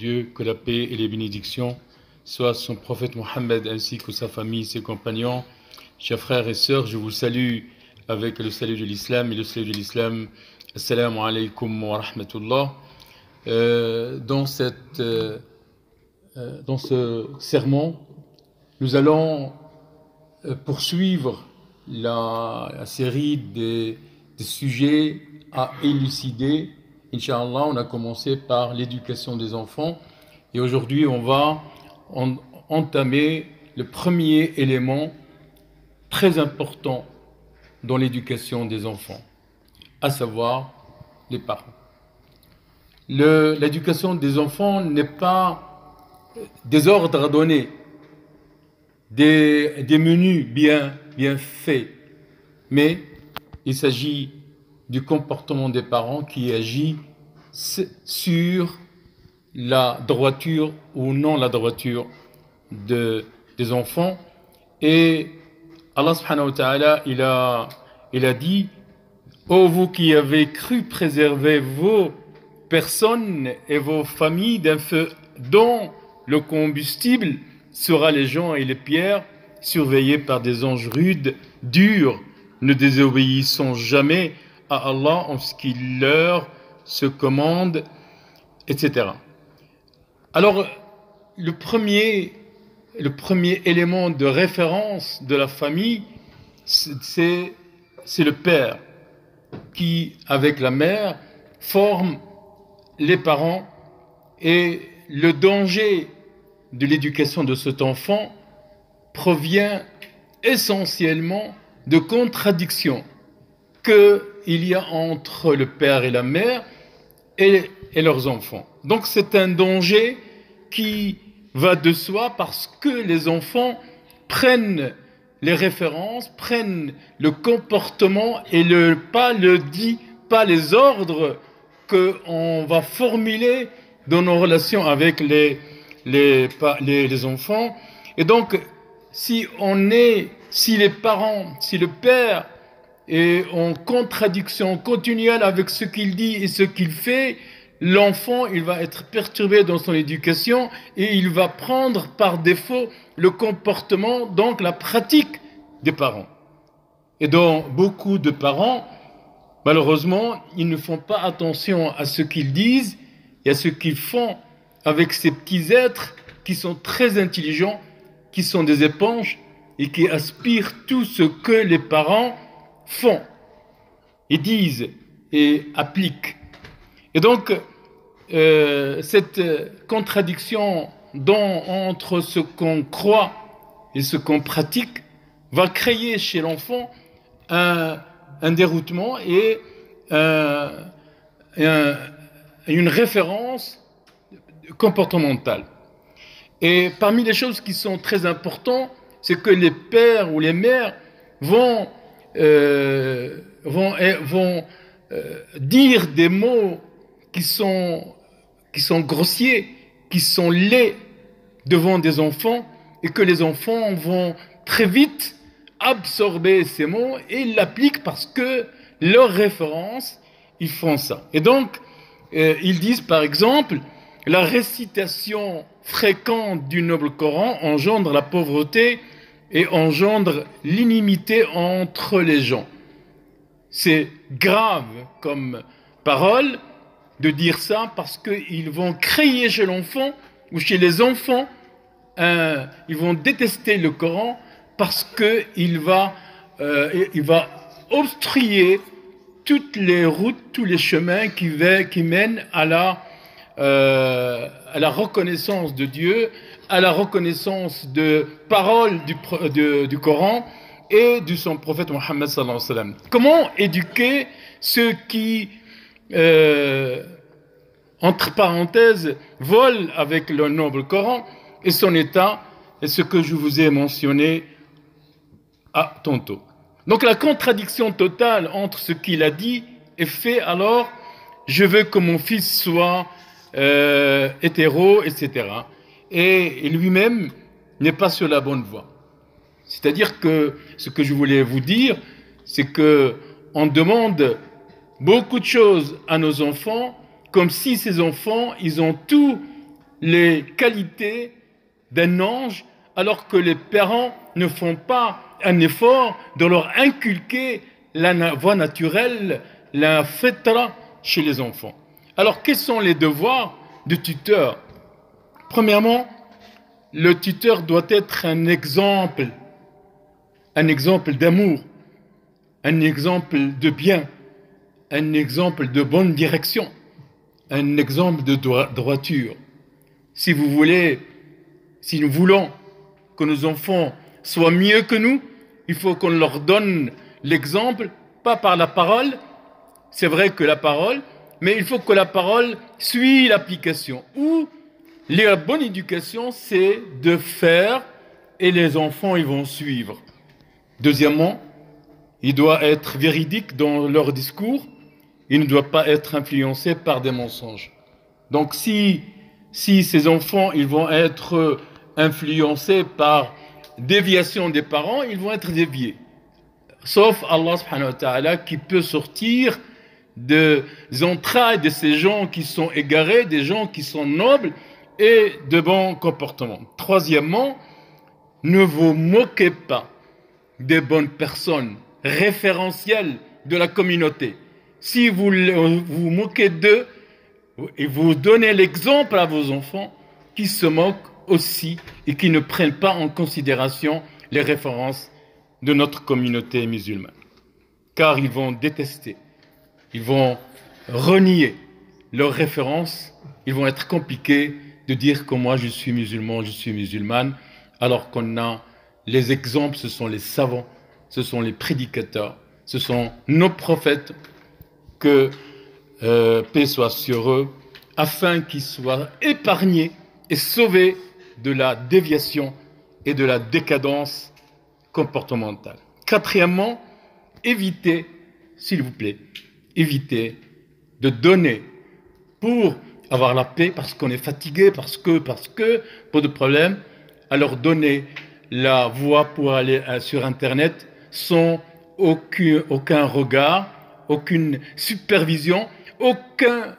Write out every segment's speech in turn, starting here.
Dieu, que la paix et les bénédictions soient sur son prophète Mohammed ainsi que sa famille, ses compagnons. Chers frères et sœurs, je vous salue avec le salut de l'islam et le salut de l'islam. Assalamu alaikum wa rahmatullah. Dans ce sermon, nous allons poursuivre la série des sujets à élucider. Inch'Allah, on a commencé par l'éducation des enfants et aujourd'hui on va entamer le premier élément très important dans l'éducation des enfants, à savoir les parents. L'éducation des enfants n'est pas des ordres à donner, des menus bien faits, mais il s'agit du comportement des parents qui agit sur la droiture ou non la droiture des enfants. Et Allah subhanahu wa ta'ala, il a dit: ô vous qui avez cru préserver vos personnes et vos familles d'un feu dont le combustible sera les gens et les pierres, surveillés par des anges rudes, durs, ne désobéissant jamais à Allah en ce qu'il leur se commande, etc. Alors, le premier élément de référence de la famille, c'est le père qui, avec la mère, forme les parents, et le danger de l'éducation de cet enfant provient essentiellement de contradictions qu'il y a entre le père et la mère et leurs enfants. Donc c'est un danger qui va de soi parce que les enfants prennent les références, prennent le comportement et pas les ordres qu'on va formuler dans nos relations avec les enfants. Et donc, si le père est en contradiction continuelle avec ce qu'il dit et ce qu'il fait, l'enfant, il va être perturbé dans son éducation et il va prendre par défaut le comportement, donc la pratique des parents. Et donc, beaucoup de parents, malheureusement, ils ne font pas attention à ce qu'ils disent et à ce qu'ils font avec ces petits êtres qui sont très intelligents, qui sont des éponges et qui aspirent tout ce que les parents font et disent et appliquent. Et donc, cette contradiction entre ce qu'on croit et ce qu'on pratique va créer chez l'enfant un déroutement et une référence comportementale. Et parmi les choses qui sont très importantes, c'est que les pères ou les mères vont dire des mots qui sont grossiers, qui sont laids devant des enfants, et que les enfants vont très vite absorber ces mots et ils l'appliquent parce que leur référence, ils font ça. Et donc, ils disent par exemple: la récitation fréquente du noble Coran engendre la pauvreté et engendre l'inimité entre les gens. C'est grave comme parole de dire ça parce qu'ils vont créer chez l'enfant ou chez les enfants, ils vont détester le Coran parce qu'il va obstruer toutes les routes, tous les chemins qui mènent à la reconnaissance de Dieu, à la reconnaissance de paroles du Coran et de son prophète Mohammed sallallahu alayhi wa sallam. Comment éduquer ceux qui, entre parenthèses, volent avec le noble Coran et son état, et ce que je vous ai mentionné tantôt. Donc la contradiction totale entre ce qu'il a dit et fait, alors je veux que mon fils soit hétéro, etc. Et lui-même n'est pas sur la bonne voie. C'est-à-dire que ce que je voulais vous dire, c'est que on demande beaucoup de choses à nos enfants, comme si ces enfants, ils ont tout les qualités d'un ange alors que les parents ne font pas un effort de leur inculquer la voie naturelle, la fitra chez les enfants. Alors, quels sont les devoirs du tuteur? Premièrement, le tuteur doit être un exemple d'amour, un exemple de bien, un exemple de bonne direction, un exemple de droiture. Si nous voulons que nos enfants soient mieux que nous, il faut qu'on leur donne l'exemple, pas par la parole, c'est vrai que la parole, mais il faut que la parole suive l'application. Ou la bonne éducation, c'est de faire et les enfants, ils vont suivre. Deuxièmement, il doit être véridique dans leur discours, il ne doit pas être influencé par des mensonges. Donc si ces enfants, ils vont être influencés par déviation des parents, ils vont être déviés. Sauf Allah subhanahu wa ta'ala qui peut sortir des entrailles de ces gens qui sont égarés, des gens qui sont nobles et de bons comportements. Troisièmement, ne vous moquez pas des bonnes personnes référentielles de la communauté. Si vous vous moquez d'eux et vous donnez l'exemple à vos enfants qui se moquent aussi et qui ne prennent pas en considération les références de notre communauté musulmane. Car ils vont détester, ils vont renier leurs références, ils vont être compliqués de dire que moi je suis musulman, je suis musulmane, alors qu'on a les exemples, ce sont les savants, ce sont les prédicateurs, ce sont nos prophètes, que paix soit sur eux, afin qu'ils soient épargnés et sauvés de la déviation et de la décadence comportementale. Quatrièmement, évitez, s'il vous plaît, évitez de donner pour avoir la paix, parce qu'on est fatigué, parce que, pas de problème, alors donner la voie pour aller sur Internet sans aucun regard, aucune supervision, aucune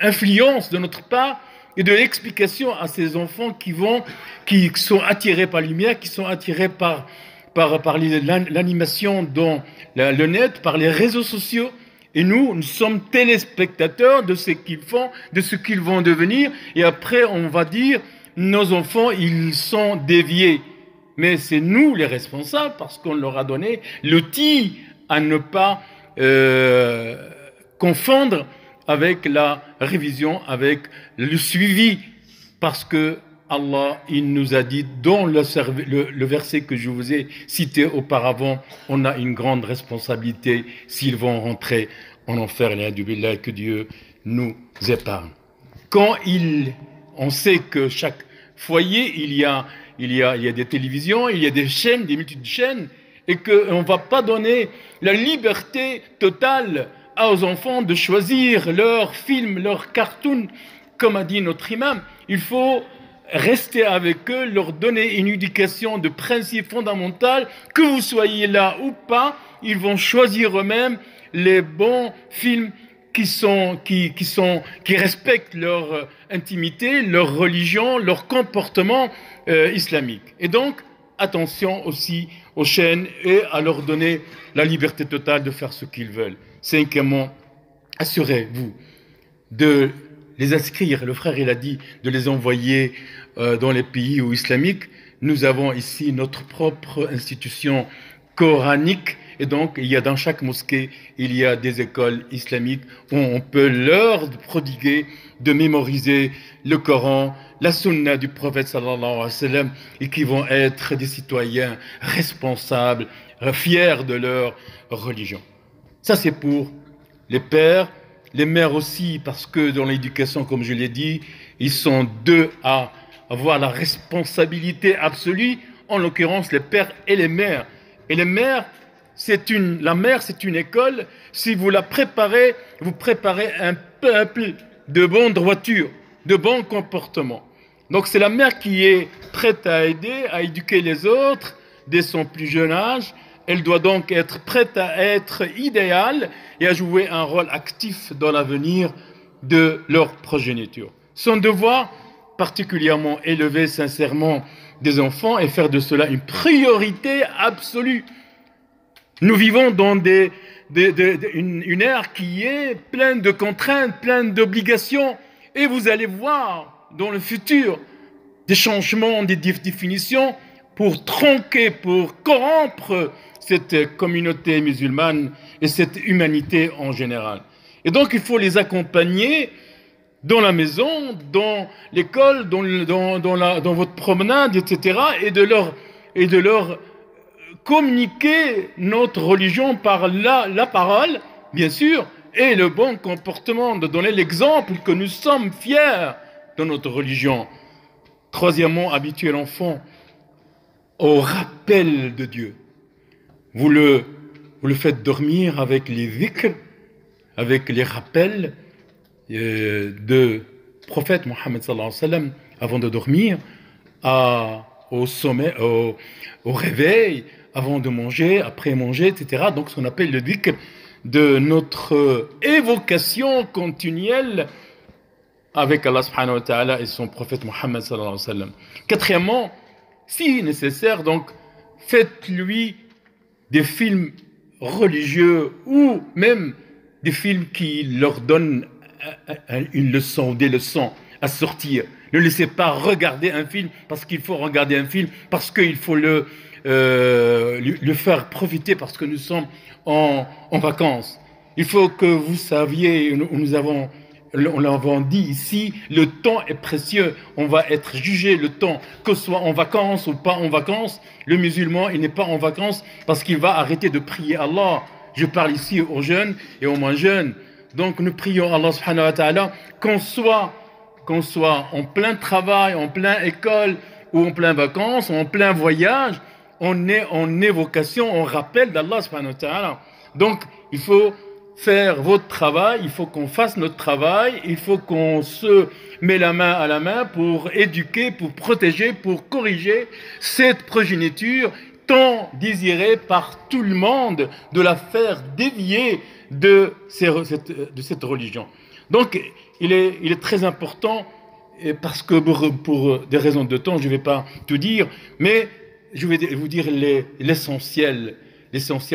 influence de notre part et de l'explication à ces enfants qui sont attirés par la lumière, qui sont attirés par l'animation dans le net, par les réseaux sociaux. Et nous sommes téléspectateurs de ce qu'ils font, de ce qu'ils vont devenir. Et après, on va dire, nos enfants, ils sont déviés. Mais c'est nous les responsables parce qu'on leur a donné l'outil à ne pas confondre avec la révision, avec le suivi. Parce que Allah, il nous a dit, dans le verset que je vous ai cité auparavant, on a une grande responsabilité s'ils vont rentrer en enfer, et que Dieu nous épargne. Quand on sait que chaque foyer, il y a des télévisions, il y a des chaînes, des multitudes de chaînes, et qu'on ne va pas donner la liberté totale aux enfants de choisir leurs films, leurs cartoons, comme a dit notre imam. Il faut rester avec eux, leur donner une éducation de principes fondamentaux, que vous soyez là ou pas, ils vont choisir eux-mêmes les bons films qui respectent leur intimité, leur religion, leur comportement islamique. Et donc, attention aussi aux chaînes et à leur donner la liberté totale de faire ce qu'ils veulent. Cinquièmement, assurez-vous de les inscrire. Le frère, il a dit de les envoyer dans les pays islamiques. Nous avons ici notre propre institution coranique. Et donc, il y a dans chaque mosquée, il y a des écoles islamiques où on peut leur prodiguer de mémoriser le Coran, la sunna du prophète sallallahu alayhi wa sallam, et qui vont être des citoyens responsables, fiers de leur religion. Ça, c'est pour les pères, les mères aussi, parce que dans l'éducation, comme je l'ai dit, ils sont deux à avoir la responsabilité absolue, en l'occurrence les pères et les mères. Et les mères, la mère, c'est une école. Si vous la préparez, vous préparez un peuple de bonne droiture, de bon comportement. Donc c'est la mère qui est prête à aider, à éduquer les autres dès son plus jeune âge. Elle doit donc être prête à être idéale et à jouer un rôle actif dans l'avenir de leur progéniture. Son devoir, particulièrement élever sincèrement des enfants et faire de cela une priorité absolue. Nous vivons dans une ère qui est pleine de contraintes, pleine d'obligations, et vous allez voir dans le futur des changements, des définitions pour tronquer, pour corrompre cette communauté musulmane et cette humanité en général. Et donc il faut les accompagner dans la maison, dans l'école, dans votre promenade, etc. et de leur communiquer notre religion par la parole, bien sûr, et le bon comportement, de donner l'exemple que nous sommes fiers de notre religion. Troisièmement, habituer l'enfant au rappel de Dieu. Vous le faites dormir avec les dhikr, avec les rappels de prophète Mohammed sallallahu alayhi wa sallam avant de dormir, au sommet, au réveil, avant de manger, après manger, etc. Donc ce qu'on appelle le dhikr de notre évocation continuelle avec Allah subhanahu wa ta'ala et son prophète Mohammed sallallahu alayhi wa sallam. Quatrièmement, si nécessaire, donc, faites-lui des films religieux ou même des films qui leur donnent une leçon, des leçons à sortir. Ne laissez pas regarder un film parce qu'il faut regarder un film, parce qu'il faut le faire profiter parce que nous sommes en vacances. Il faut que vous saviez, on l'avons dit ici, le temps est précieux. On va être jugé le temps, que ce soit en vacances ou pas en vacances. Le musulman, il n'est pas en vacances parce qu'il va arrêter de prier Allah. Je parle ici aux jeunes et aux moins jeunes. Donc nous prions Allah subhanahu wa ta'ala qu'on soit en plein travail, en plein école ou en plein vacances, ou en plein voyage, on est en évocation, on rappelle d'Allah subhanahu wa ta'ala. Donc il faut faire votre travail, il faut qu'on fasse notre travail, il faut qu'on se met la main à la main pour éduquer, pour protéger, pour corriger cette progéniture tant désirée par tout le monde, de la faire dévier de cette religion. Donc il est très important, parce que pour des raisons de temps, je ne vais pas tout dire, mais je vais vous dire l'essentiel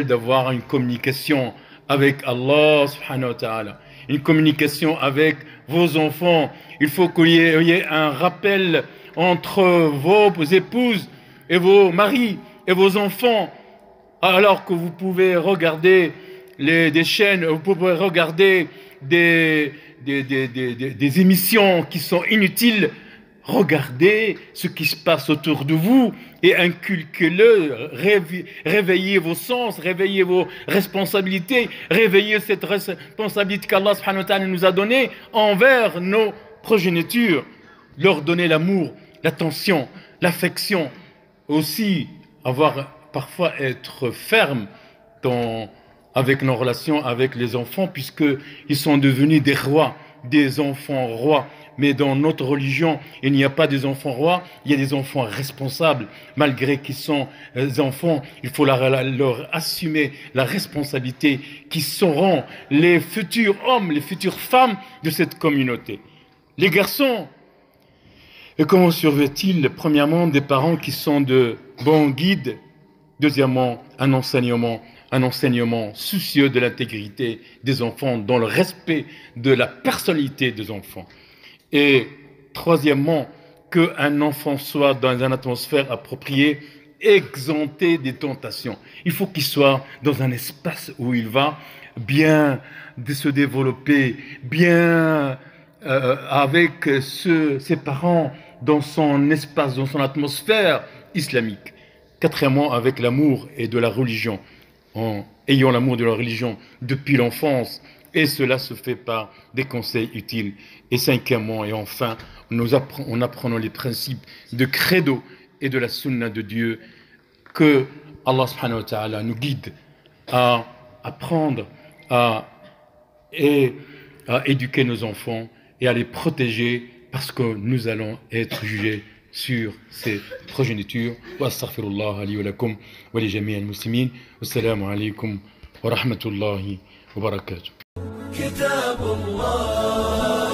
d'avoir une communication avec Allah subhanahu wa ta'ala, une communication avec vos enfants. Il faut qu'il y ait un rappel entre vos épouses et vos maris et vos enfants, alors que vous pouvez regarder des chaînes, vous pouvez regarder des émissions qui sont inutiles. Regardez ce qui se passe autour de vous et inculquez-le, réveillez vos sens, réveillez vos responsabilités, réveillez cette responsabilité qu'Allah subhanahu wa ta'ala nous a donnée envers nos progénitures, leur donner l'amour, l'attention, l'affection, aussi parfois être ferme avec nos relations avec les enfants, puisqu'ils sont devenus des rois, des enfants rois. Mais dans notre religion, il n'y a pas des enfants rois, il y a des enfants responsables. Malgré qu'ils sont enfants, il faut leur assumer la responsabilité, qui seront les futurs hommes, les futures femmes de cette communauté. Les garçons, et comment surveillent-ils? Premièrement, des parents qui sont de bons guides. Deuxièmement, un enseignement soucieux de l'intégrité des enfants, dans le respect de la personnalité des enfants. Et troisièmement, qu'un enfant soit dans une atmosphère appropriée, exempté des tentations. Il faut qu'il soit dans un espace où il va bien se développer, bien avec ses parents, dans son espace, dans son atmosphère islamique. Quatrièmement, avec l'amour et de la religion, en ayant l'amour de la religion depuis l'enfance, et cela se fait par des conseils utiles. Et cinquièmement et enfin, en apprenant les principes de credo et de la sunna de Dieu, que Allah subhanahu wa ta'ala nous guide à apprendre à éduquer nos enfants et à les protéger, parce que nous allons être jugés sur ces progénitures. Wa astaghfirullah li wa lakum wa li jami' al-muslimin. Wassalamu alaykum wa rahmatullahi wa barakatuh. كتاب الله